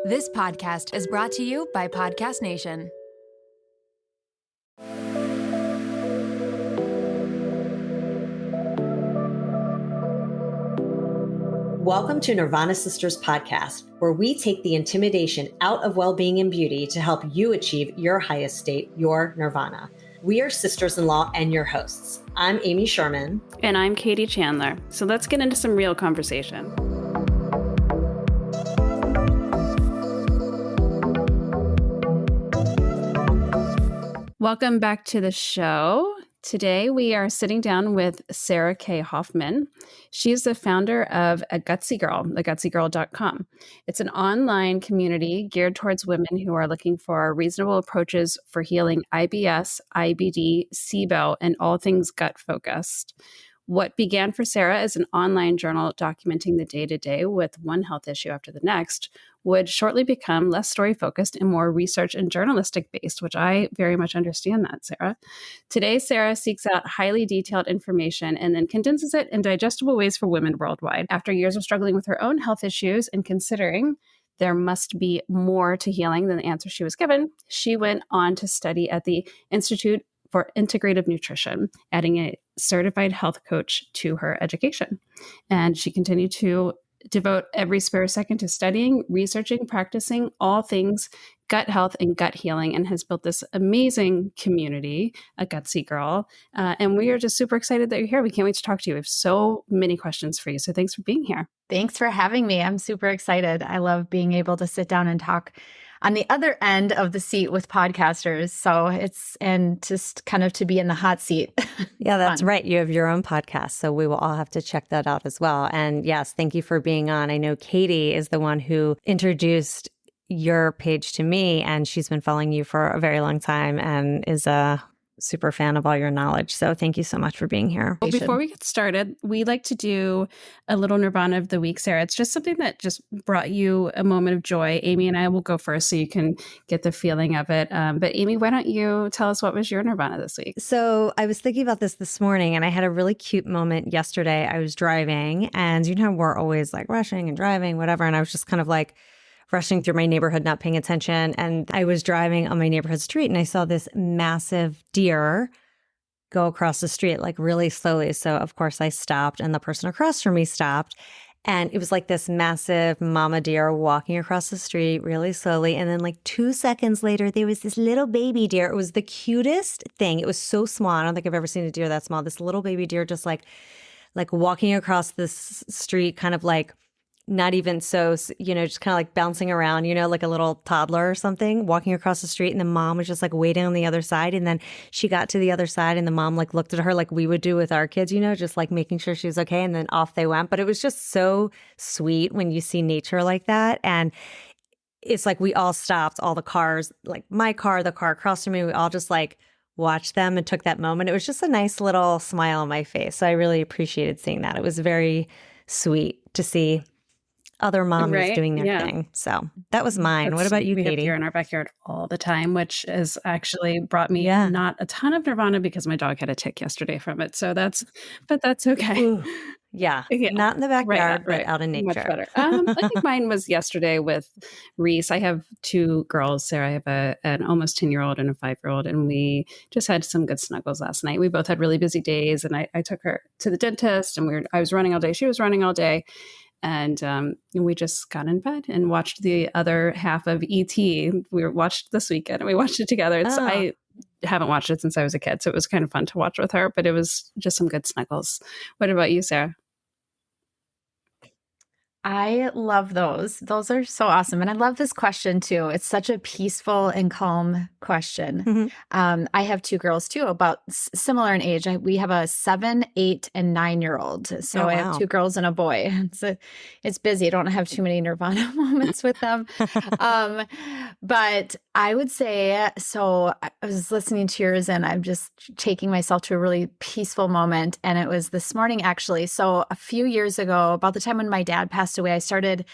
This podcast is brought to you by Podcast Nation. Welcome to Nirvana Sisters podcast, where we take the intimidation out of well-being and beauty to help you achieve your highest state, your nirvana. We are sisters-in-law and your hosts. I'm Amy Sherman. And I'm Katie Chandler. So let's get into some real conversation. Welcome back to the show. Today we are sitting down with Sarah K. Hoffman. She's the founder of A Gutsy Girl, thegutsygirl.com. It's an online community geared towards women who are looking for reasonable approaches for healing IBS, IBD, SIBO, and all things gut focused. What began for Sarah as an online journal documenting the day-to-day with one health issue after the next would shortly become less story-focused and more research and journalistic-based, which I very much understand that, Sarah. Today, Sarah seeks out highly detailed information and then condenses it in digestible ways for women worldwide. After years of struggling with her own health issues and considering there must be more to healing than the answer she was given, she went on to study at the Institute for Integrative Nutrition, adding a certified health coach to her education. And she continued to devote every spare second to studying, researching, practicing all things gut health and gut healing, and has built this amazing community, A Gutsy Girl. And we are just super excited that you're here. We can't wait to talk to you. We have so many questions for you. So thanks for being here. Thanks for having me. I'm super excited. I love being able to sit down and talk on the other end of the seat with podcasters. And just kind of to be in the hot seat. Yeah, that's right. You have your own podcast, so we will all have to check that out as well. And yes, thank you for being on. I know Katie is the one who introduced your page to me, and she's been following you for a very long time and is a super fan of all your knowledge. So thank you so much for being here. Well, before we get started, we like to do a little Nirvana of the week, Sarah. It's just something that just brought you a moment of joy. Amy and I will go first so you can get the feeling of it. But Amy, why don't you tell us what was your Nirvana this week? So I was thinking about this morning, and I had a really cute moment yesterday. I was driving, and we're always like rushing and driving, whatever. And I was just kind of like rushing through my neighborhood, not paying attention. And I was driving on my neighborhood street, and I saw this massive deer go across the street, like really slowly. So of course I stopped, and the person across from me stopped. And it was like this massive mama deer walking across the street really slowly. And then like 2 seconds later, there was this little baby deer. It was the cutest thing. It was so small. I don't think I've ever seen a deer that small. This little baby deer just like walking across this street, kind of like, not even so, just kind of like bouncing around, like a little toddler or something, walking across the street. And the mom was just like waiting on the other side. And then she got to the other side, and the mom like looked at her like we would do with our kids, just like making sure she was okay. And then off they went. But it was just so sweet when you see nature like that. And it's like we all stopped, all the cars, like my car, the car across from me, we all just like watched them and took that moment. It was just a nice little smile on my face. So I really appreciated seeing that. It was very sweet to see other moms doing their thing. So that was mine. What about you, Katie? We have deer in our backyard all the time, which has actually brought me not a ton of Nirvana because my dog had a tick yesterday from it. So that's okay. Ooh, yeah. Not in the backyard, but out in nature. Much better. I think mine was yesterday with Reese. I have two girls, Sarah. I have an almost 10-year-old and a 5-year-old, and we just had some good snuggles last night. We both had really busy days, and I took her to the dentist, and I was running all day. She was running all day. And we just got in bed and watched the other half of E.T. We watched this weekend, and we watched it together. I haven't watched it since I was a kid, so it was kind of fun to watch with her, but it was just some good snuggles. What about you, Sarah? I love those. Those are so awesome. And I love this question too. It's such a peaceful and calm question. Mm-hmm. I have two girls too, about similar in age. We have a 7, 8, and 9-year-old. So I have two girls and a boy. It's busy. I don't have too many Nirvana moments with them. But I would say, so I was listening to yours, and I'm just taking myself to a really peaceful moment. And it was this morning, actually. So a few years ago, about the time when my dad passed away, I started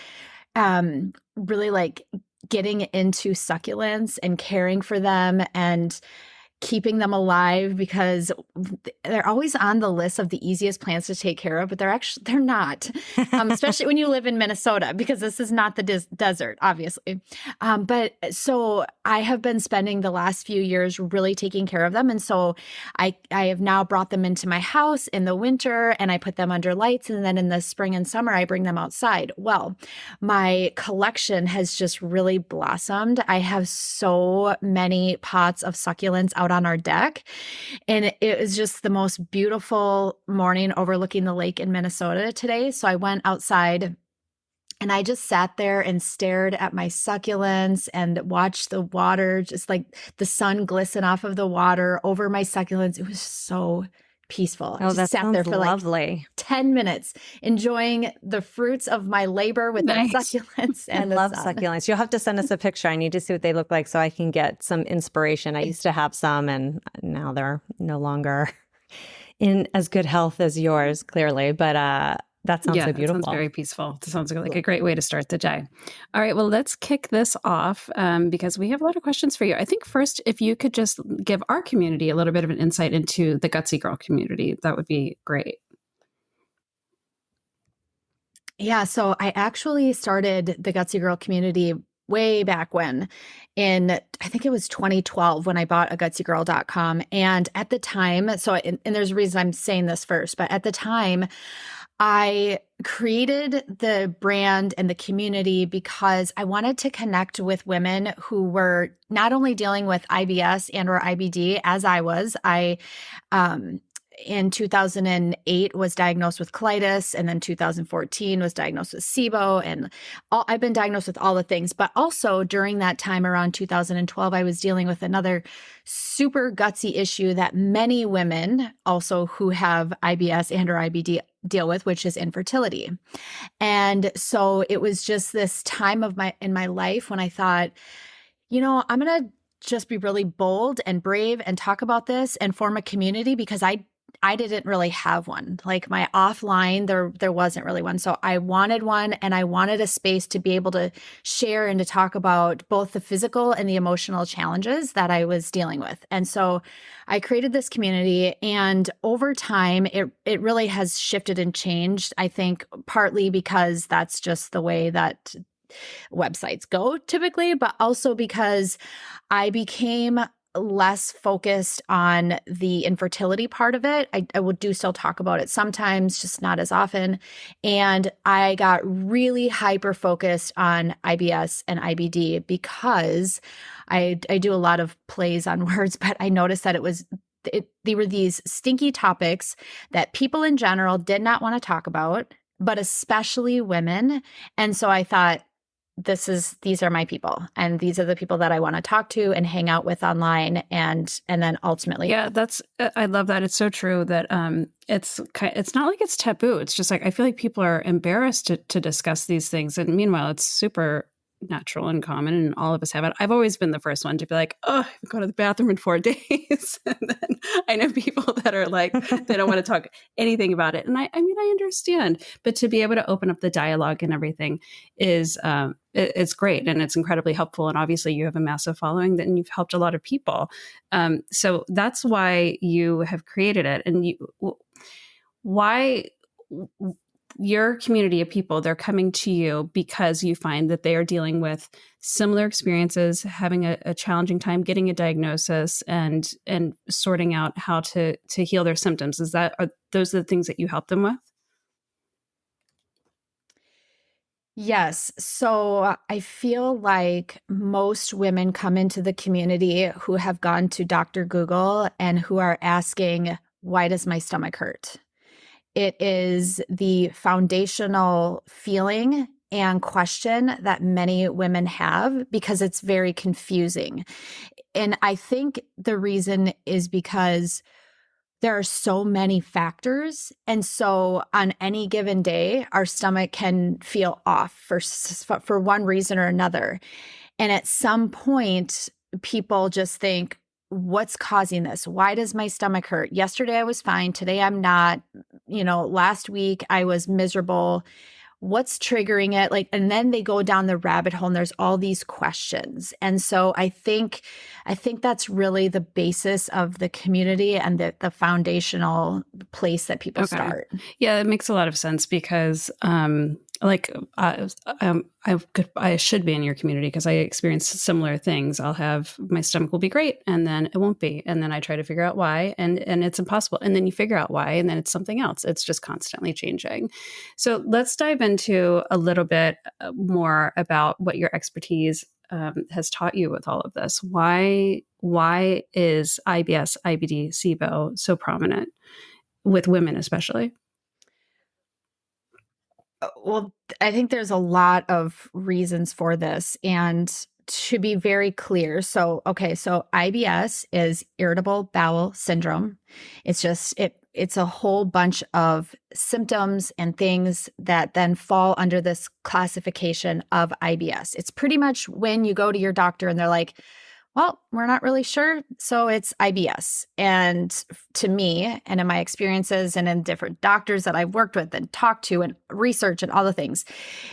really like getting into succulents and caring for them. And keeping them alive because they're always on the list of the easiest plants to take care of, but they're not, especially when you live in Minnesota, because this is not the desert, obviously. But so I have been spending the last few years really taking care of them. And so I have now brought them into my house in the winter and I put them under lights. And then in the spring and summer, I bring them outside. Well, my collection has just really blossomed. I have so many pots of succulents out on our deck. And it was just the most beautiful morning overlooking the lake in Minnesota today. So I went outside and I just sat there and stared at my succulents and watched the water, just like the sun glisten off of the water over my succulents. It was so peaceful. Oh, I just that sat sounds there for lovely. like 10 minutes, enjoying the fruits of my labor with the succulents and I love the sun. succulents. You'll have to send us a picture. I need to see what they look like so I can get some inspiration. I used to have some and now they're no longer in as good health as yours, clearly. But that sounds so beautiful. That sounds very peaceful. It sounds like a great way to start the day. All right, well, let's kick this off because we have a lot of questions for you. I think first, if you could just give our community a little bit of an insight into the Gutsy Girl community, that would be great. Yeah, so I actually started the Gutsy Girl community way back when I think it was 2012 when I bought a gutsygirl.com. And at the time, and there's a reason I'm saying this first, but at the time, I created the brand and the community because I wanted to connect with women who were not only dealing with IBS and or IBD as I was. In 2008 was diagnosed with colitis, and then 2014 was diagnosed with SIBO, and I've been diagnosed with all the things. But also during that time around 2012, I was dealing with another super gutsy issue that many women also who have IBS and or IBD deal with, which is infertility. And so it was just this time in my life when I thought, I'm going to just be really bold and brave and talk about this and form a community because I didn't really have one. Like my offline, there wasn't really one. So I wanted one, and I wanted a space to be able to share and to talk about both the physical and the emotional challenges that I was dealing with. And so I created this community, and over time, it really has shifted and changed. I think partly because that's just the way that websites go typically, but also because I became less focused on the infertility part of it. I will still talk about it sometimes, just not as often. And I got really hyper focused on IBS and IBD because I do a lot of plays on words, but I noticed that they were these stinky topics that people in general did not want to talk about, but especially women. And so I thought, these are my people, and these are the people that I want to talk to and hang out with online, and then ultimately, I love that. It's so true that it's not like it's taboo. It's just like I feel like people are embarrassed to discuss these things, and meanwhile, it's super natural and common, and all of us have it. I've always been the first one to be like, oh, I go to the bathroom in 4 days. And then I know people that are like, they don't want to talk anything about it. And I mean, I understand, but to be able to open up the dialogue and everything is, it's great. And it's incredibly helpful. And obviously you have a massive following and you've helped a lot of people. So that's why you have created it. And why your community of people, they're coming to you because you find that they are dealing with similar experiences, having a challenging time getting a diagnosis and sorting out how to heal their symptoms. Are those the things that you help them with? Yes. So I feel like most women come into the community who have gone to Dr. Google and who are asking, why does my stomach hurt? It is the foundational feeling and question that many women have because it's very confusing. And I think the reason is because there are so many factors. And so on any given day, our stomach can feel off for one reason or another. And at some point, people just think, what's causing this? Why does my stomach hurt? Yesterday I was fine. Today I'm not. Last week I was miserable. what's triggering it? Like, and then they go down the rabbit hole and there's all these questions. And so I think that's really the basis of the community and the foundational place that people start. Yeah, it makes a lot of sense because I should be in your community because I experience similar things. I'll have my stomach will be great and then it won't be. And then I try to figure out why and it's impossible. And then you figure out why and then it's something else. It's just constantly changing. So let's dive into a little bit more about what your expertise has taught you with all of this. Why is IBS, IBD, SIBO so prominent with women especially? Well, I think there's a lot of reasons for this. And to be very clear, so IBS is irritable bowel syndrome. It's just, it's a whole bunch of symptoms and things that then fall under this classification of IBS. It's pretty much when you go to your doctor and they're like, well, we're not really sure, so it's IBS. And to me, and in my experiences and in different doctors that I've worked with and talked to and research and all the things,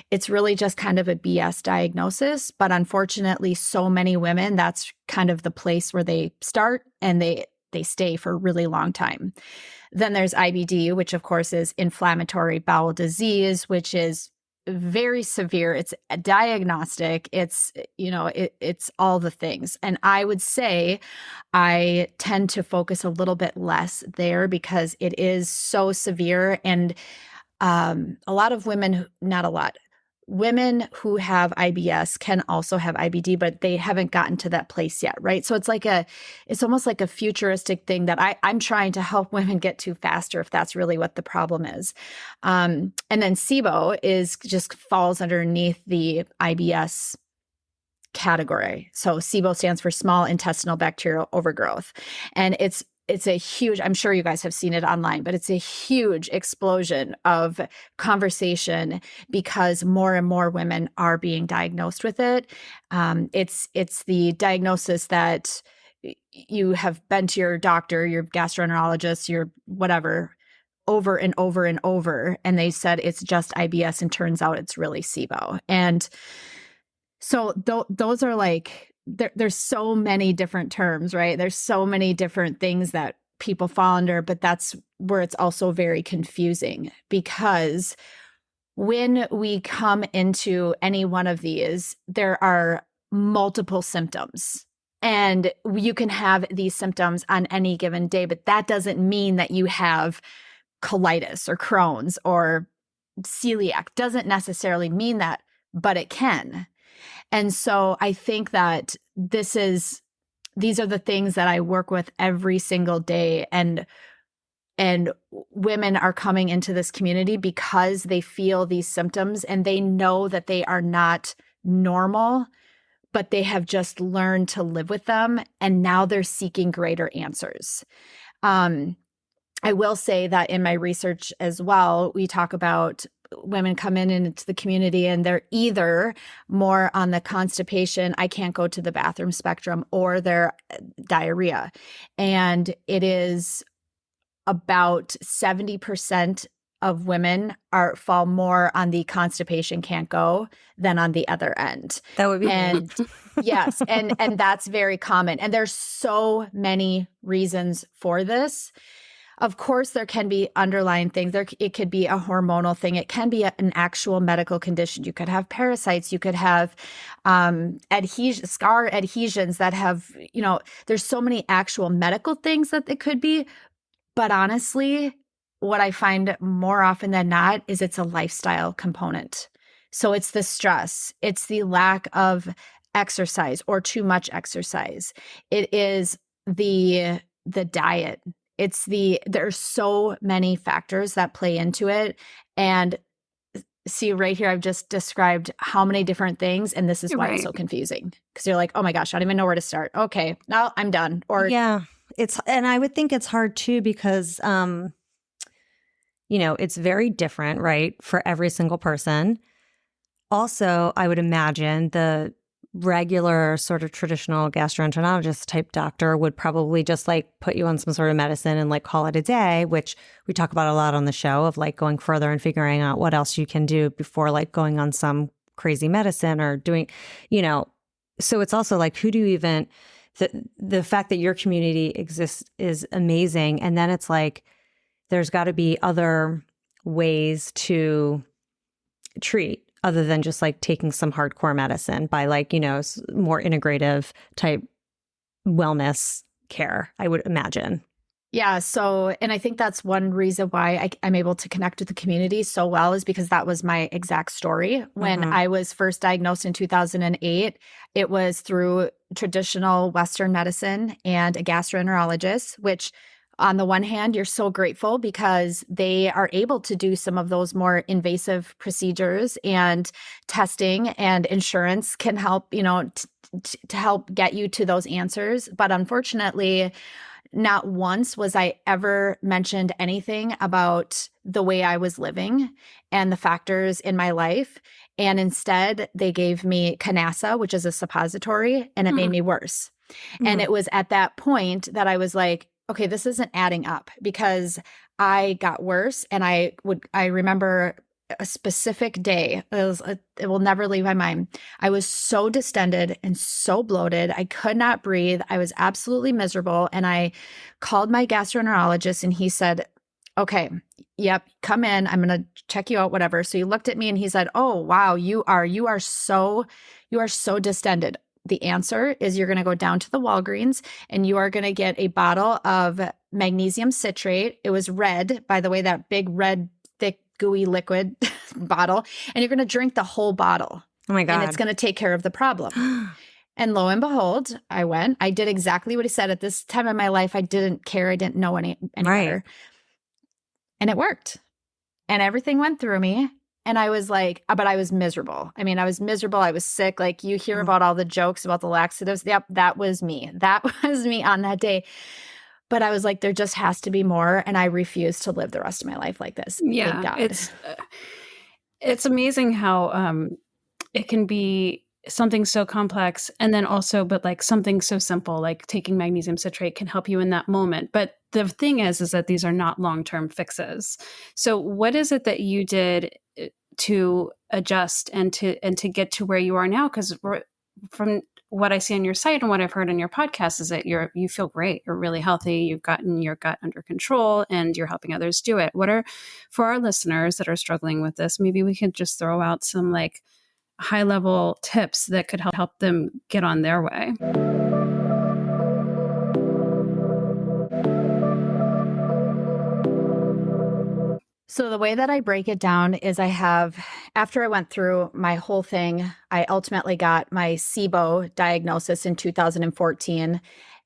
it's really just kind of a BS diagnosis. But unfortunately, so many women, that's kind of the place where they start and they stay for a really long time. Then there's IBD, which of course is inflammatory bowel disease, which is very severe. It's a diagnostic. It's, it's all the things. And I would say I tend to focus a little bit less there because it is so severe. And a lot of women, not a lot, women who have IBS can also have IBD, but they haven't gotten to that place yet, right? So it's almost like a futuristic thing that I'm trying to help women get to faster if that's really what the problem is. And then SIBO just falls underneath the IBS category. So SIBO stands for small intestinal bacterial overgrowth. And it's a huge, I'm sure you guys have seen it online, but it's a huge explosion of conversation because more and more women are being diagnosed with it. It's the diagnosis that you have been to your doctor, your gastroenterologist, your whatever, over and over and over, and they said it's just IBS, and turns out it's really SIBO. And so those are like, there's so many different terms, right? There's so many different things that people fall under, but that's where it's also very confusing because when we come into any one of these, there are multiple symptoms. And you can have these symptoms on any given day, but that doesn't mean that you have colitis or Crohn's or celiac. Doesn't necessarily mean that, but it can. And so I think that these are the things that I work with every single day. And women are coming into this community because they feel these symptoms and they know that they are not normal, but they have just learned to live with them. And now they're seeking greater answers. I will say that in my research as well, we talk about women come into the community and they're either more on the constipation, I can't go to the bathroom spectrum, or they're diarrhea. And it is about 70% of women fall more on the constipation can't go than on the other end. That would be yes, and that's very common. And there's so many reasons for this. Of course, there can be underlying things. It could be a hormonal thing. It can be an actual medical condition. You could have parasites. You could have scar adhesions that have, there's so many actual medical things that it could be. But honestly, what I find more often than not is it's a lifestyle component. So it's the stress. It's the lack of exercise or too much exercise. It is the diet. There's so many factors that play into it. And see right here, I've just described how many different things. And this is why it's so confusing. Because you're like, oh my gosh, I don't even know where to start. Okay, now I'm done. Or yeah, and I would think it's hard too, because, it's very different, right? For every single person. Also, I would imagine the regular sort of traditional gastroenterologist type doctor would probably just like put you on some sort of medicine and like call it a day, which we talk about a lot on the show of like going further and figuring out what else you can do before like going on some crazy medicine or doing, so it's also like, who do you even, the fact that your community exists is amazing. And then it's like, there's got to be other ways to treat other than just like taking some hardcore medicine by like, more integrative type wellness care, I would imagine. Yeah. So, and I think that's one reason why I'm able to connect with the community so well is because that was my exact story. When I was first diagnosed in 2008, it was through traditional Western medicine and a gastroenterologist, which on the one hand, you're so grateful because they are able to do some of those more invasive procedures and testing, and insurance can help, to help get you to those answers. But unfortunately, not once was I ever mentioned anything about the way I was living and the factors in my life. And instead, they gave me Canasa, which is a suppository, and it made me worse. And it was at that point that I was like, okay, this isn't adding up, because I got worse. And I remember a specific day, it will never leave my mind. I was so distended and so bloated. I could not breathe. I was absolutely miserable. And I called my gastroenterologist and he said, okay, yep, come in. I'm going to check you out, whatever. So he looked at me and he said, oh, wow, you are so distended. The answer is you're going to go down to the Walgreens and you are going to get a bottle of magnesium citrate. It was red, by the way, that big red, thick, gooey liquid bottle. And you're going to drink the whole bottle. Oh my God. And it's going to take care of the problem. And lo and behold, I went. I did exactly what he said. At this time in my life, I didn't care. I didn't know any better. And it worked. And everything went through me. And I was like, but I was miserable. I mean, I was miserable. I was sick. Like, you hear about all the jokes about the laxatives. Yep, that was me. That was me on that day. But I was like, there just has to be more. And I refuse to live the rest of my life like this. Yeah, Thank God. It's amazing how it can be something so complex, and then also, but like something so simple, like taking magnesium citrate can help you in that moment. But the thing is that these are not long-term fixes. So what is it that you did to adjust and to get to where you are now? Because from what I see on your site and what I've heard on your podcast is that you feel great. You're really healthy. You've gotten your gut under control and you're helping others do it. What are, for our listeners that are struggling with this, maybe we could just throw out some like high level tips that could help them get on their way. So the way that I break it down is after I went through my whole thing, I ultimately got my SIBO diagnosis in 2014,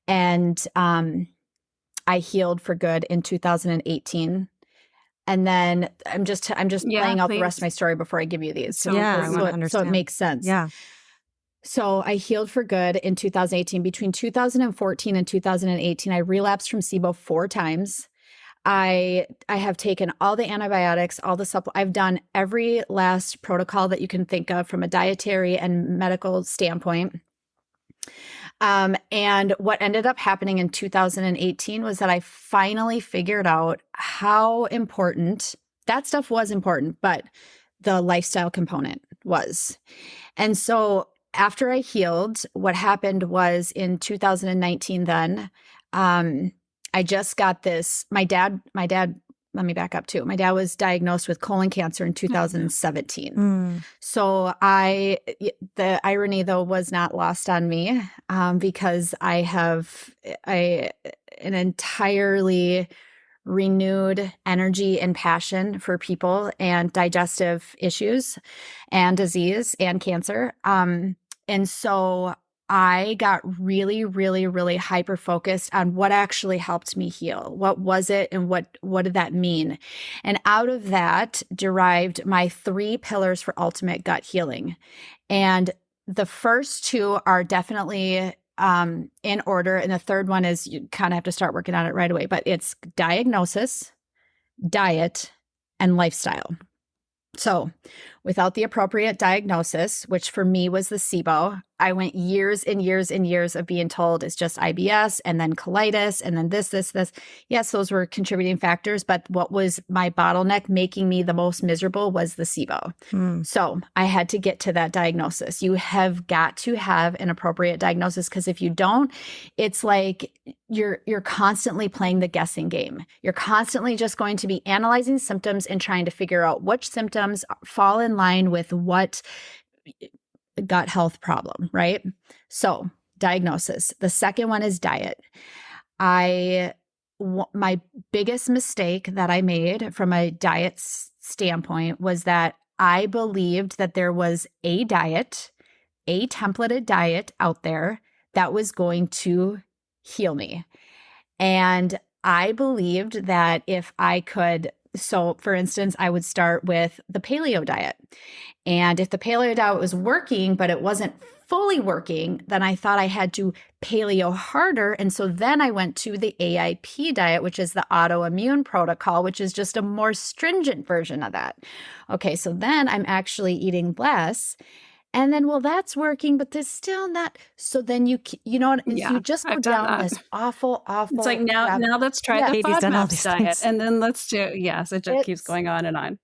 and I healed for good in 2018. And then I'm just playing out the rest of my story before I give you these. So it makes sense. Yeah. So I healed for good in 2018. Between 2014 and 2018, I relapsed from SIBO 4 times. I have taken all the antibiotics, all the supplements. I've done every last protocol that you can think of from a dietary and medical standpoint. And what ended up happening in 2018 was that I finally figured out how important that stuff was important, but the lifestyle component was. And so after I healed, what happened was in 2019 then, I just got this. My dad, let me back up too. My dad was diagnosed with colon cancer in 2017. So the irony though was not lost on me, because I have an entirely renewed energy and passion for people and digestive issues and disease and cancer. And so I got really, really, really hyper focused on what actually helped me heal. What was it and what did that mean? And out of that derived my 3 pillars for ultimate gut healing. And the first 2 are definitely in order. And the third one is you kind of have to start working on it right away, but it's diagnosis, diet, and lifestyle. So without the appropriate diagnosis, which for me was the SIBO. I went years and years and years of being told it's just IBS and then colitis and then this. Yes, those were contributing factors, but what was my bottleneck making me the most miserable was the SIBO. So I had to get to that diagnosis. You have got to have an appropriate diagnosis, because if you don't, it's like you're constantly playing the guessing game. You're constantly just going to be analyzing symptoms and trying to figure out which symptoms fall in line with what gut health problem, right? So diagnosis. The second one is diet. My biggest mistake that I made from a diet standpoint was that I believed that there was a diet, a templated diet out there that was going to heal me. And I believed that if I could, so for instance, I would start with the paleo diet. And if the paleo diet was working, but it wasn't fully working, then I thought I had to paleo harder. And so then I went to the AIP diet, which is the autoimmune protocol, which is just a more stringent version of that. Okay, so then I'm actually eating less. And then, well, that's working, but there's still not. So then you know, you just go down this awful. It's like now let's try the Katie's done all FODMAPs these diet, things. and then let's do it just keeps going on and on.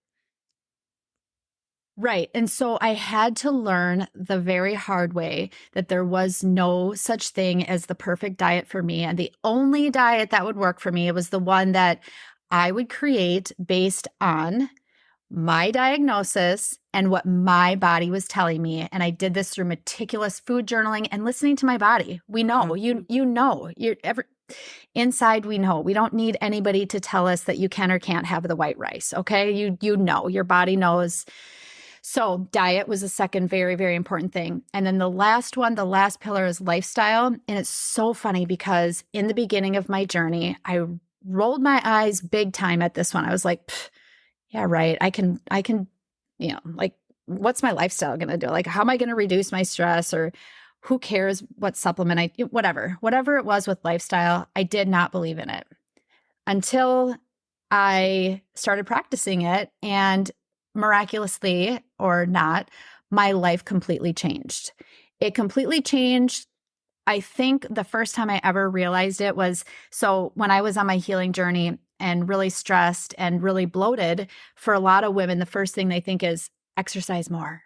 Right. And so I had to learn the very hard way that there was no such thing as the perfect diet for me. And the only diet that would work for me was the one that I would create based on my diagnosis and what my body was telling me. And I did this through meticulous food journaling and listening to my body. We know, inside we know. We don't need anybody to tell us that you can or can't have the white rice. Okay. You know, your body knows. So diet was the second very, very important thing. And then the last pillar is lifestyle. And it's so funny because in the beginning of my journey, I rolled my eyes big time at this one. I was like, yeah, right. I can, like, what's my lifestyle going to do? Like, how am I going to reduce my stress, or who cares what supplement whatever it was with lifestyle, I did not believe in it until I started practicing it, and miraculously or not, my life completely changed. It completely changed. I think the first time I ever realized it was, so when I was on my healing journey and really stressed and really bloated, for a lot of women, the first thing they think is exercise more.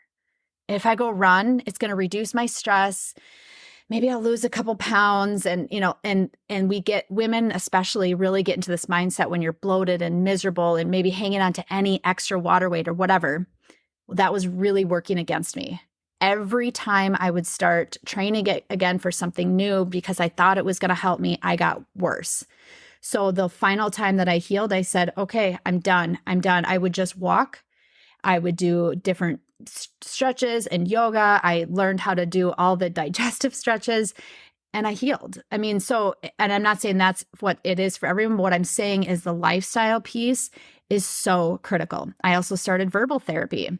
If I go run, it's going to reduce my stress. Maybe I'll lose a couple pounds. And, and we get, women especially really get into this mindset when you're bloated and miserable and maybe hanging on to any extra water weight or whatever. That was really working against me. Every time I would start training again for something new because I thought it was going to help me, I got worse. So the final time that I healed, I said, okay, I'm done. I would just walk. I would do different stretches and yoga. I learned how to do all the digestive stretches, and I healed. I mean, and I'm not saying that's what it is for everyone, but what I'm saying is the lifestyle piece is so critical. I also started verbal therapy.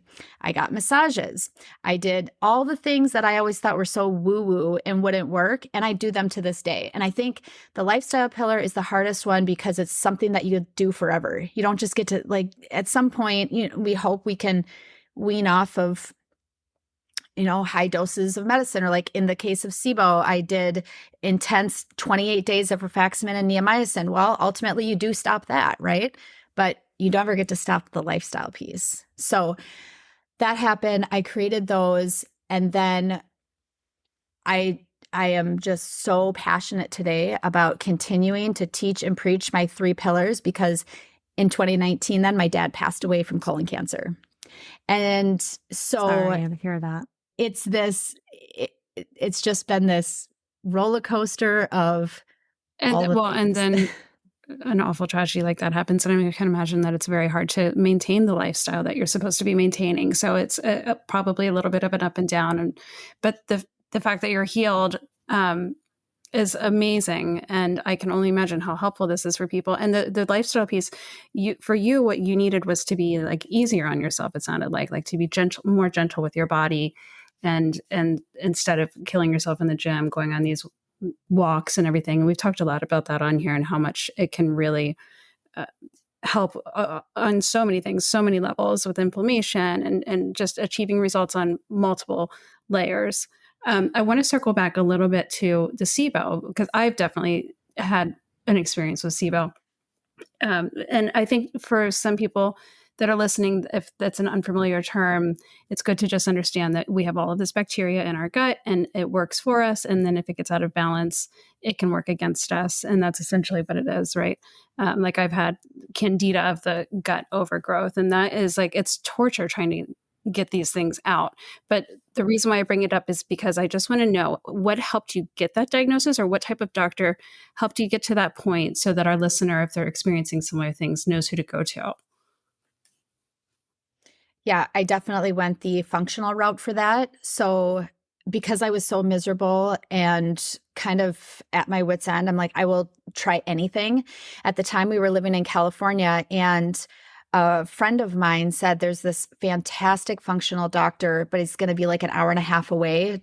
I got massages. I did all the things that I always thought were so woo-woo and wouldn't work, and I do them to this day. And I think the lifestyle pillar is the hardest one because it's something that you do forever. You don't just get to, like, at some point, we hope we can wean off of high doses of medicine, or like in the case of SIBO, I did intense 28 days of rifaximin and neomycin. Well, ultimately you do stop that, right? But you never get to stop the lifestyle piece. So that happened. I created those. And then I am just so passionate today about continuing to teach and preach my 3 pillars, because in 2019, then my dad passed away from colon cancer. And so sorry to hear that. It's just been this roller coaster of and then an awful tragedy like that happens. And I can imagine that it's very hard to maintain the lifestyle that you're supposed to be maintaining. So it's probably a little bit of an up and down. But the fact that you're healed is amazing. And I can only imagine how helpful this is for people. And the lifestyle piece, for you, what you needed was to be like easier on yourself. It sounded like to be more gentle with your body. And instead of killing yourself in the gym, going on these walks and everything. And we've talked a lot about that on here and how much it can really help on so many things, so many levels with inflammation and just achieving results on multiple layers. I want to circle back a little bit to the SIBO, because I've definitely had an experience with SIBO. And I think for some people that are listening, if that's an unfamiliar term, it's good to just understand that we have all of this bacteria in our gut and it works for us. And then if it gets out of balance, it can work against us. And that's essentially what it is, right? Like I've had candida of the gut overgrowth, and that is like, it's torture trying to get these things out. But the reason why I bring it up is because I just want to know what helped you get that diagnosis, or what type of doctor helped you get to that point, so that our listener, if they're experiencing similar things, knows who to go to. Yeah, I definitely went the functional route for that. So because I was so miserable and kind of at my wit's end, I'm like, I will try anything. At the time we were living in California, and a friend of mine said there's this fantastic functional doctor, but he's going to be like an hour and a half away.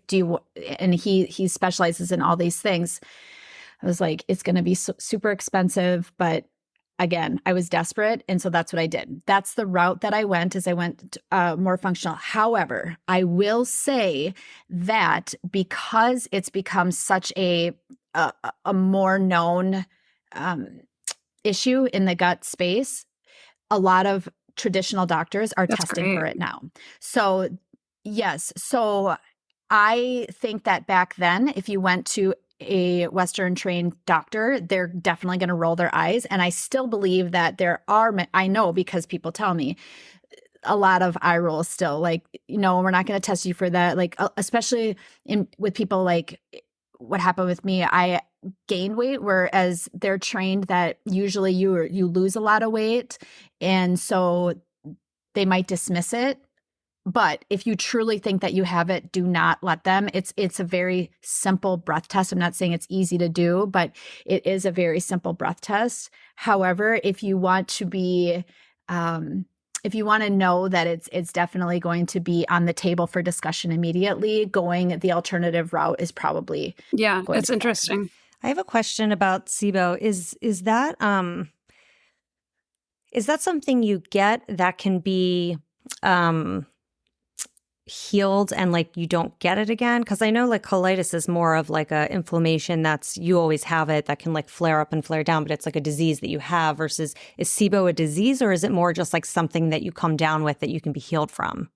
And he specializes in all these things. I was like, it's going to be super expensive, but again, I was desperate. And so that's what I did. That's the route that I went, is I went more functional. However, I will say that because it's become such a more known issue in the gut space, a lot of traditional doctors are testing for it now. So yes. So I think that back then, if you went to a Western trained doctor, they're definitely going to roll their eyes. And I still believe that there are, I know because people tell me, a lot of eye rolls still, like, we're not going to test you for that. Like, especially with people, like what happened with me, I gained weight, whereas they're trained that usually you lose a lot of weight. And so they might dismiss it. But if you truly think that you have it, do not let them. It's a very simple breath test. I'm not saying it's easy to do, but it is a very simple breath test. However, if you want to be, if you want to know that it's definitely going to be on the table for discussion immediately, going the alternative route is probably it's interesting. I have a question about SIBO. Is that something you get that can be healed and like you don't get it again? Because I know like colitis is more of like a inflammation that's, you always have it, that can like flare up and flare down, but it's like a disease that you have, versus is SIBO a disease, or is it more just like something that you come down with that you can be healed from?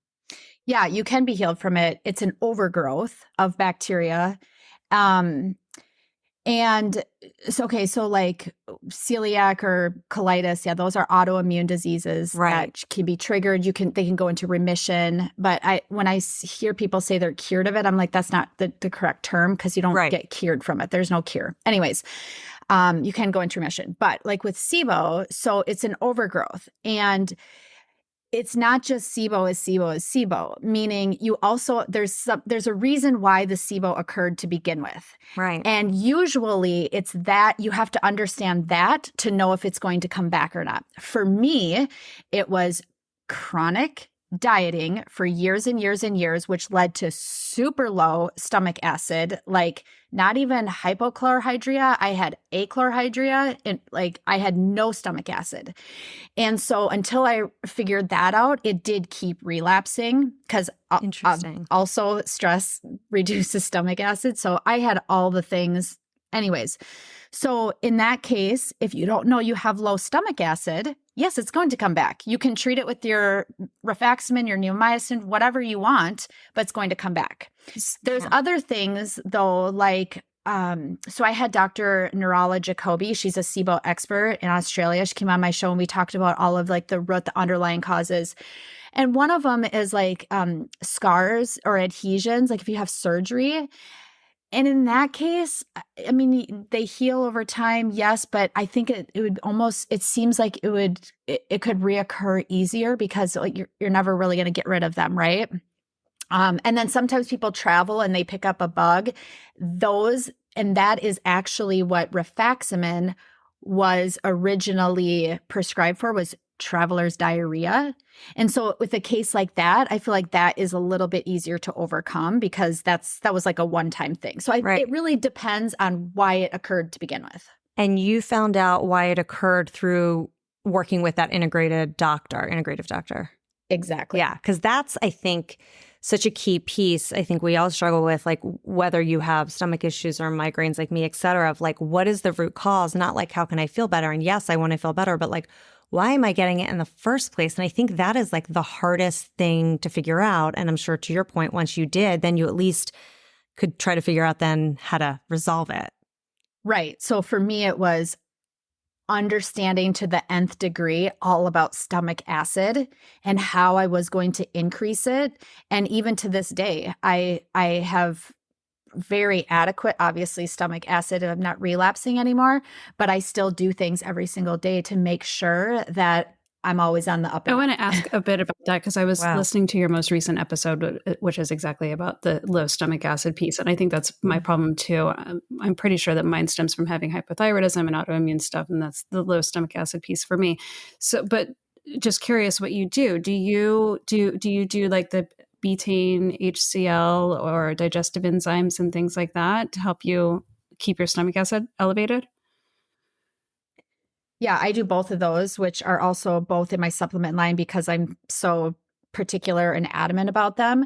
Yeah, you can be healed from it. It's an overgrowth of bacteria. And it's okay. So like celiac or colitis, yeah, those are autoimmune diseases that can be triggered. They can go into remission. But when I hear people say they're cured of it, I'm like, that's not the correct term, because you don't get cured from it. There's no cure. Anyways, you can go into remission. But like with SIBO, so it's an overgrowth, and it's not just SIBO is SIBO, meaning you also, there's a reason why the SIBO occurred to begin with. Right. And usually it's that you have to understand that to know if it's going to come back or not. For me, it was chronic dieting for years and years and years, which led to super low stomach acid, like not even hypochlorhydria. I had achlorhydria, and like I had no stomach acid. And so until I figured that out, it did keep relapsing, because also stress reduces stomach acid. So I had all the things. Anyways, so in that case, if you don't know you have low stomach acid, yes, it's going to come back. You can treat it with your rifaximin, your neomycin, whatever you want, but it's going to come back. There's other things though, like, so I had Dr. Nirala Jacobi. She's a SIBO expert in Australia. She came on my show and we talked about all of like the underlying causes. And one of them is like scars or adhesions, like if you have surgery. And in that case, I mean, they heal over time, yes, but I think it would almost, it seems like it could reoccur easier, because like you're never really going to get rid of them, right? And then sometimes people travel and they pick up a bug. And that is actually what rifaximin was originally prescribed for, was traveler's diarrhea. And so with a case like that, I feel like that is a little bit easier to overcome, because that was like a one-time thing. So it really depends on why it occurred to begin with. And you found out why it occurred through working with that integrative doctor. Exactly. Yeah, because that's, I think, such a key piece. I think we all struggle with, like, whether you have stomach issues or migraines like me, et cetera, of like, what is the root cause? Not like, how can I feel better? And yes, I want to feel better, but like, why am I getting it in the first place? And I think that is like the hardest thing to figure out. And I'm sure to your point, once you did, then you at least could try to figure out then how to resolve it. Right. So for me, it was understanding to the nth degree all about stomach acid and how I was going to increase it. And even to this day, I have very adequate, obviously, stomach acid, and I'm not relapsing anymore, but I still do things every single day to make sure that I'm always on the up and I up. want to ask a bit about that because I was Wow. listening to your most recent episode, which is exactly about the low stomach acid piece. And I think that's my problem too. I'm pretty sure that mine stems from having hypothyroidism and autoimmune stuff. And that's the low stomach acid piece for me. So, but just curious what you do. Do you do like the betaine HCl or digestive enzymes and things like that to help you keep your stomach acid elevated? Yeah, I do both of those, which are also both in my supplement line because I'm so particular and adamant about them.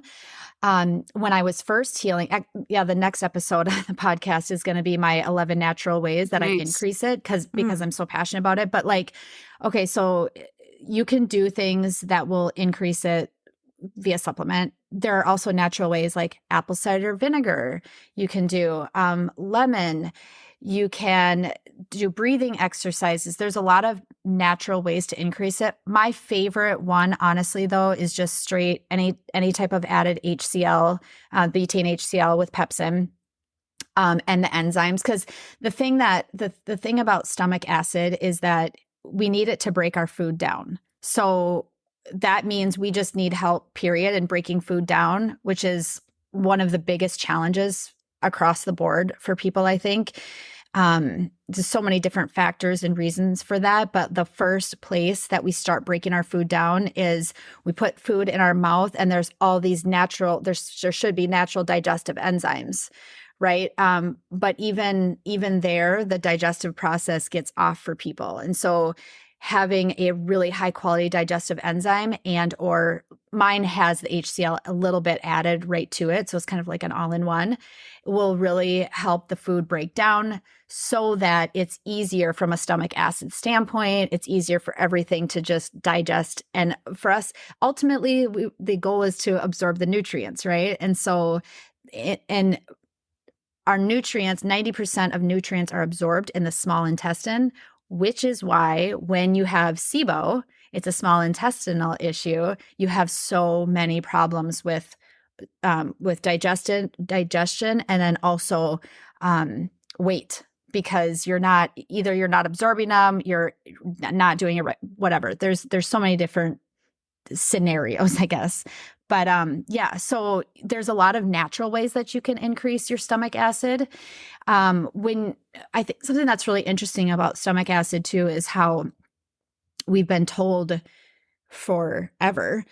When I was first healing, the next episode of the podcast is going to be my 11 natural ways that I Nice. increase it because I'm so passionate about it. But like, okay, so you can do things that will increase it via supplement. There are also natural ways like apple cider vinegar. You can do lemon. You can do breathing exercises. There's a lot of natural ways to increase it. My favorite one, honestly, though, is just straight any type of added HCl, betaine HCl with pepsin. And the enzymes, because the thing about stomach acid is that we need it to break our food down. So that means we just need help, period, in breaking food down, which is one of the biggest challenges across the board for people, I think. There's so many different factors and reasons for that. But the first place that we start breaking our food down is we put food in our mouth, and there's all these there should be natural digestive enzymes, right? But even there, the digestive process gets off for people. And so having a really high quality digestive enzyme or mine has the HCl a little bit added right to it. So it's kind of like an all-in-one, will really help the food break down so that it's easier from a stomach acid standpoint. It's easier for everything to just digest. And for us, ultimately, the goal is to absorb the nutrients, right? And so, and our nutrients, 90% of nutrients are absorbed in the small intestine, which is why when you have SIBO, it's a small intestinal issue, you have so many problems with digestion, and then also weight, because you're not absorbing them, you're not doing it right, whatever. There's so many different scenarios, I guess. But so there's a lot of natural ways that you can increase your stomach acid. When I think something that's really interesting about stomach acid too is how we've been told forever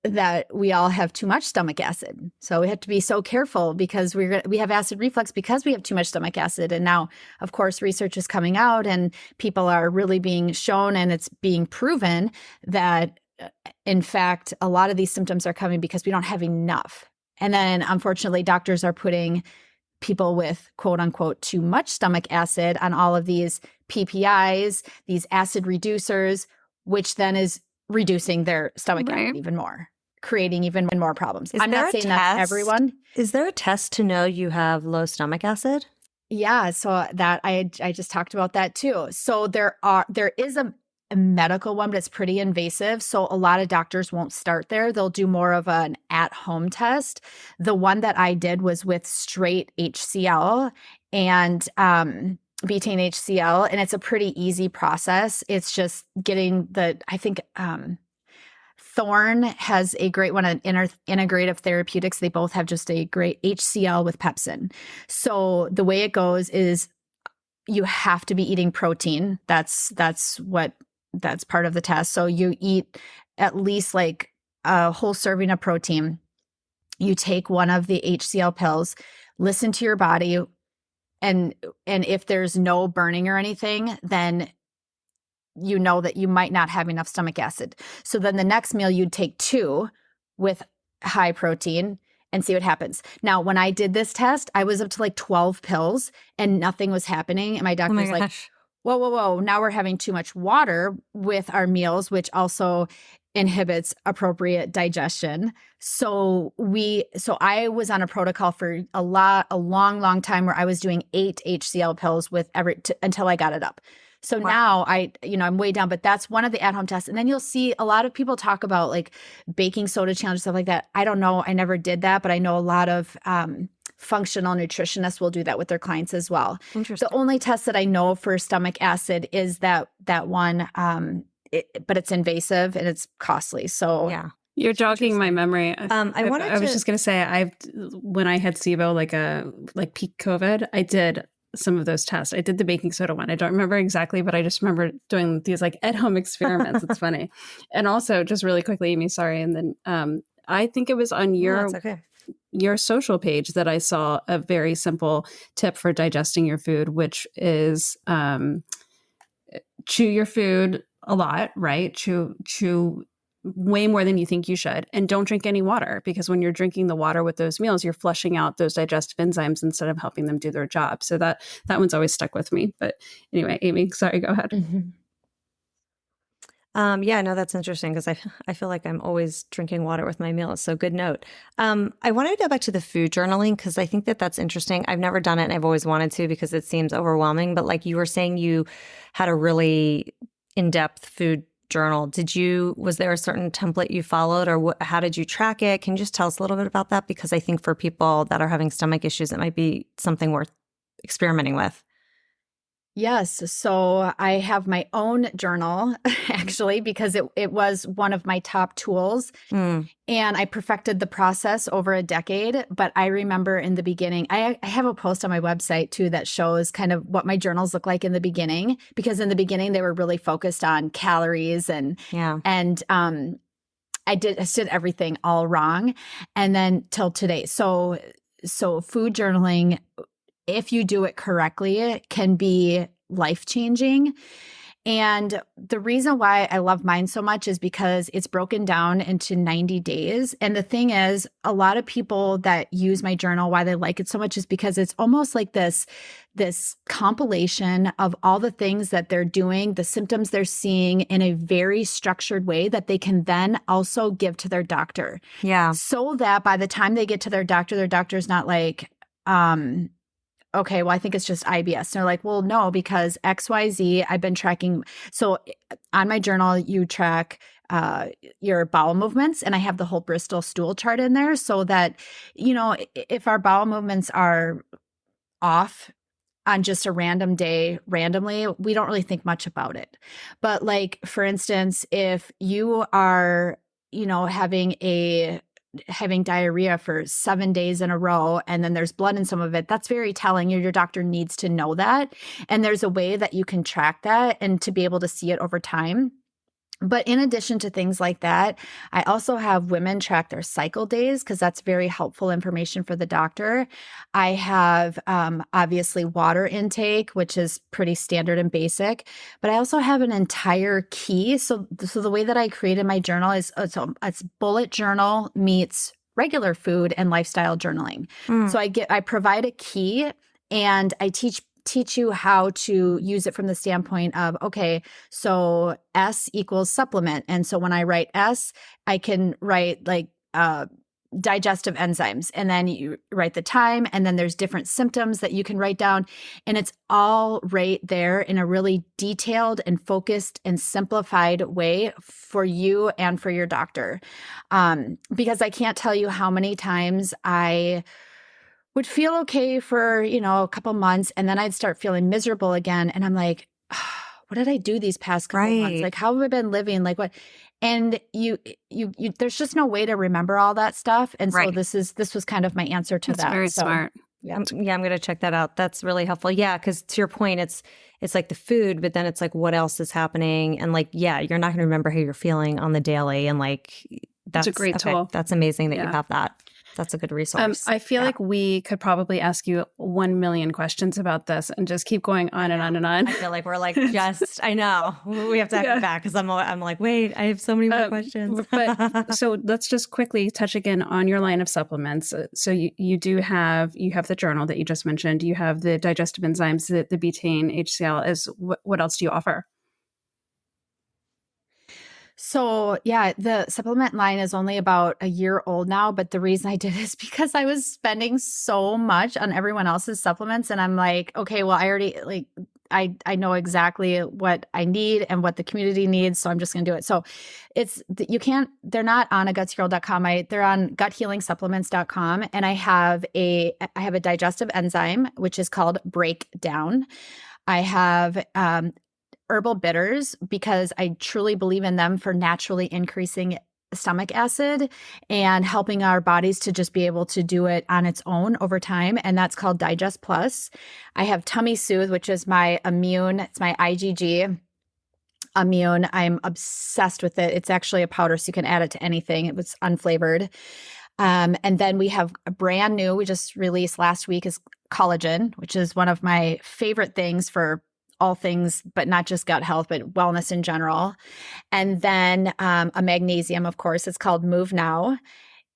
that we all have too much stomach acid. So we have to be so careful because we have acid reflux because we have too much stomach acid. And now, of course, research is coming out and people are really being shown, and it's being proven that in fact, a lot of these symptoms are coming because we don't have enough. And then unfortunately, doctors are putting people with quote unquote too much stomach acid on all of these PPIs, these acid reducers, which then is reducing their stomach acid even more, creating even more problems. I'm not saying that's everyone. Is there a test to know you have low stomach acid? Yeah, so that I just talked about that too. So there is a medical one, but it's pretty invasive. So a lot of doctors won't start there. They'll do more of an at-home test. The one that I did was with straight HCl and betaine HCl, and it's a pretty easy process. It's just getting I think Thorne has a great one on integrative therapeutics. They both have just a great HCl with pepsin. So the way it goes is you have to be eating protein. That's part of the test. So you eat at least like a whole serving of protein. You take one of the HCl pills, listen to your body, and if there's no burning or anything, then you know that you might not have enough stomach acid. So then the next meal you'd take 2 with high protein and see what happens. Now, when I did this test, I was up to like 12 pills and nothing was happening. And my doctor's like, whoa. Now we're having too much water with our meals, which also inhibits appropriate digestion. So I was on a protocol for a long time where I was doing 8 HCl pills with until I got it up. So now I'm way down, but that's one of the at-home tests. And then you'll see a lot of people talk about like baking soda challenge, stuff like that. I don't know. I never did that, but I know a lot of functional nutritionists will do that with their clients as well. Interesting. The only test that I know for stomach acid is that one, but it's invasive and it's costly. So yeah. You're jogging my memory. I was just going to say, when I had SIBO, like peak COVID, I did some of those tests. I did the baking soda one. I don't remember exactly, but I just remember doing these like at-home experiments. It's funny. And also, just really quickly, Amy, sorry. And then I think it was on your social page that I saw a very simple tip for digesting your food, which is chew your food a lot, right? Chew way more than you think you should. And don't drink any water, because when you're drinking the water with those meals, you're flushing out those digestive enzymes instead of helping them do their job. So that one's always stuck with me. But anyway, Amy, sorry, go ahead. Mm-hmm. Yeah, no, that's interesting because I feel like I'm always drinking water with my meals. So good note. I wanted to go back to the food journaling because I think that's interesting. I've never done it and I've always wanted to because it seems overwhelming. But like you were saying, you had a really in-depth food journal. Was there a certain template you followed, or how did you track it? Can you just tell us a little bit about that? Because I think for people that are having stomach issues, it might be something worth experimenting with. Yes. So I have my own journal, actually, because it was one of my top tools. And I perfected the process over a decade. But I remember in the beginning, I have a post on my website, too, that shows kind of what my journals look like in the beginning, because in the beginning, they were really focused on calories and I did everything all wrong. And then till today. So food journaling, if you do it correctly, it can be life-changing. And the reason why I love mine so much is because it's broken down into 90 days. And the thing is, a lot of people that use my journal, why they like it so much is because it's almost like this compilation of all the things that they're doing, the symptoms they're seeing in a very structured way that they can then also give to their doctor. Yeah. So that by the time they get to their doctor's not like, okay, well, I think it's just IBS. And they're like, well, no, because XYZ, I've been tracking. So on my journal, you track your bowel movements, and I have the whole Bristol stool chart in there so that, if our bowel movements are off on just a random day, randomly, we don't really think much about it. But like, for instance, if you are, having diarrhea for 7 days in a row, and then there's blood in some of it, that's very telling. Your doctor needs to know that. And there's a way that you can track that and to be able to see it over time. But in addition to things like that, I also have women track their cycle days because that's very helpful information for the doctor. I have obviously water intake, which is pretty standard and basic, but I also have an entire key. So the way that I created my journal is it's bullet journal meets regular food and lifestyle journaling. So I provide a key and I teach you how to use it from the standpoint of, okay, so S equals supplement. And so when I write S, I can write like digestive enzymes, and then you write the time, and then there's different symptoms that you can write down. And it's all right there in a really detailed and focused and simplified way for you and for your doctor. Because I can't tell you how many times I would feel okay for, a couple months, and then I'd start feeling miserable again. And I'm like, what did I do these past couple months? Like, how have I been living? Like what? And you there's just no way to remember all that stuff. And so this was kind of my answer to that. That's very smart. Yeah, I'm going to check that out. That's really helpful. Yeah, because to your point, it's like the food, but then it's like what else is happening, and like, yeah, you're not going to remember how you're feeling on the daily, and like that's a great tool. That's amazing that you have that. that's a good resource. I feel like we could probably ask you 1 million questions about this and just keep going on and on and on. I feel like we're like just, I know. We have to have you back because I'm like, wait, I have so many more questions. But so let's just quickly touch again on your line of supplements. So you have the journal that you just mentioned. You have the digestive enzymes, the betaine, HCl. What else do you offer? So yeah, the supplement line is only about a year old now, but the reason I did is because I was spending so much on everyone else's supplements, and I'm like, okay, well, I already I know exactly what I need and what the community needs, so I'm just going to do it. So they're not on a gutsygirl.com. They're on guthealingsupplements.com, and I have a digestive enzyme which is called Breakdown. I have herbal bitters because I truly believe in them for naturally increasing stomach acid and helping our bodies to just be able to do it on its own over time. And that's called Digest Plus. I have Tummy Soothe, which is my immune. It's my IgG immune. I'm obsessed with it. It's actually a powder, so you can add it to anything. It was unflavored. And then we have a brand new, we just released last week, is collagen, which is one of my favorite things for all things, but not just gut health, but wellness in general. And then a magnesium, of course, it's called Move Now.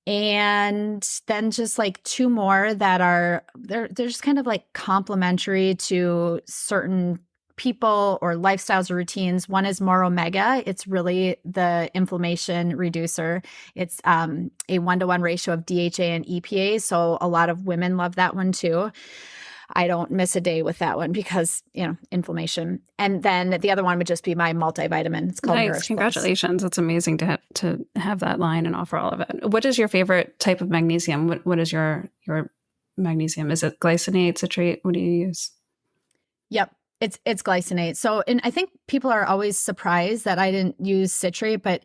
And then just like two more that they're just kind of like complementary to certain people or lifestyles or routines. One is More Omega. It's really the inflammation reducer. It's a 1-to-1 ratio of DHA and EPA. So a lot of women love that one too. I don't miss a day with that one because, inflammation. And then the other one would just be my multivitamin. It's called Nourish Plus. Congratulations. That's amazing to have that line and offer all of it. What is your favorite type of magnesium? What is your magnesium? Is it glycinate, citrate? What do you use? Yep. It's glycinate. So, and I think people are always surprised that I didn't use citrate, but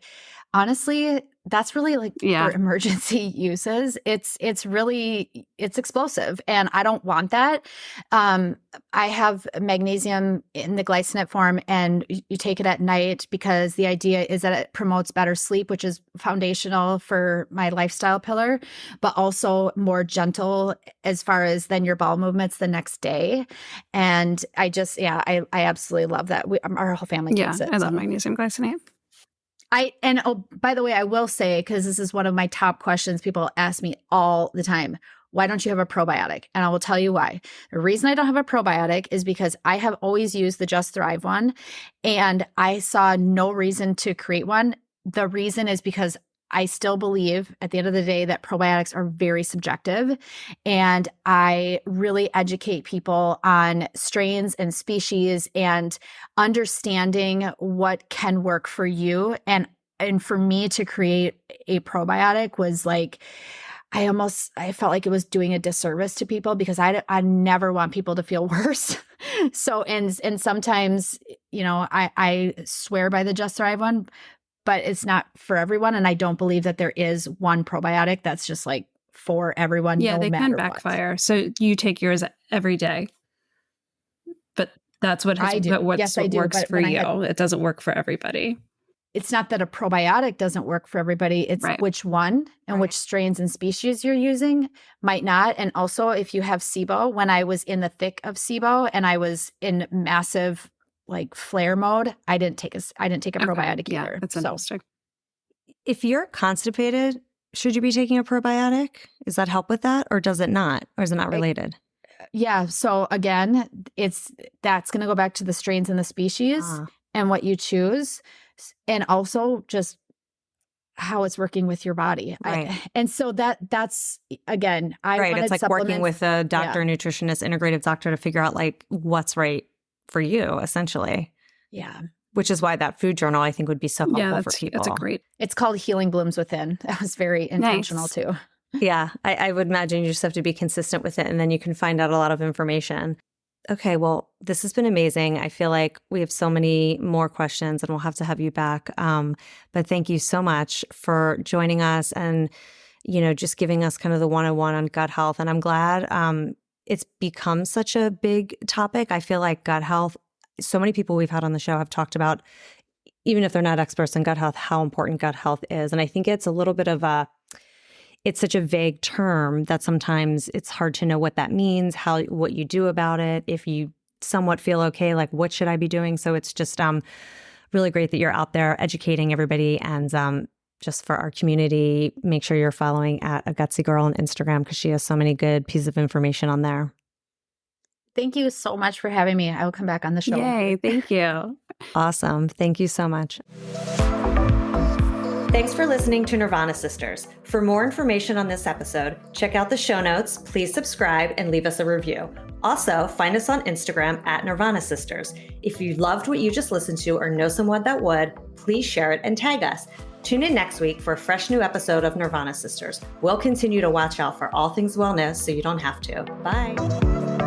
honestly, that's really for emergency uses. It's explosive and I don't want that. I have magnesium in the glycinate form and you take it at night because the idea is that it promotes better sleep, which is foundational for my lifestyle pillar, but also more gentle as far as then your bowel movements the next day. And I absolutely love that. Our whole family takes it. I love magnesium glycinate. By the way, I will say, because this is one of my top questions people ask me all the time, why don't you have a probiotic? And I will tell you why. The reason I don't have a probiotic is because I have always used the Just Thrive one, and I saw no reason to create one. The reason is because I still believe at the end of the day that probiotics are very subjective, and I really educate people on strains and species and understanding what can work for you. And for me to create a probiotic was like, I felt like it was doing a disservice to people because I never want people to feel worse. So, and sometimes, I swear by the Just Thrive one, but it's not for everyone. And I don't believe that there is one probiotic that's just like for everyone. Yeah, no they matter can backfire. What. So you take yours every day, but that's what works for you. It doesn't work for everybody. It's not that a probiotic doesn't work for everybody. It's which one and which strains and species you're using might not. And also if you have SIBO, when I was in the thick of SIBO and I was in massive flare mode, I didn't take a probiotic either. Yeah, that's interesting. If you're constipated, should you be taking a probiotic? Does that help with that, or does it not? Or is it not related? Yeah. So again, that's going to go back to the strains and the species and what you choose, and also just how it's working with your body. Right. And so that's again, it's like working with a doctor, nutritionist, integrative doctor to figure out what's right for you, essentially. Yeah. Which is why that food journal, I think, would be so helpful for people. It's called Healing Blooms Within. That was very intentional too. Yeah. I would imagine you just have to be consistent with it, and then you can find out a lot of information. Okay. Well, this has been amazing. I feel like we have so many more questions and we'll have to have you back. But thank you so much for joining us and, just giving us kind of the 101 on gut health. And I'm glad it's become such a big topic. I feel like gut health, so many people we've had on the show have talked about, even if they're not experts in gut health, how important gut health is. And I think it's a little bit of it's such a vague term that sometimes it's hard to know what that means, what you do about it, if you somewhat feel okay, like what should I be doing? So it's just really great that you're out there educating everybody. And just for our community, make sure you're following at A Gutsy Girl on Instagram because she has so many good pieces of information on there. Thank you so much for having me. I will come back on the show. Yay, thank you. Awesome. Thank you so much. Thanks for listening to Nirvana Sisters. For more information on this episode, check out the show notes, please subscribe, and leave us a review. Also, find us on Instagram at Nirvana Sisters. If you loved what you just listened to or know someone that would, please share it and tag us. Tune in next week for a fresh new episode of Nirvana Sisters. We'll continue to watch out for all things wellness so you don't have to. Bye.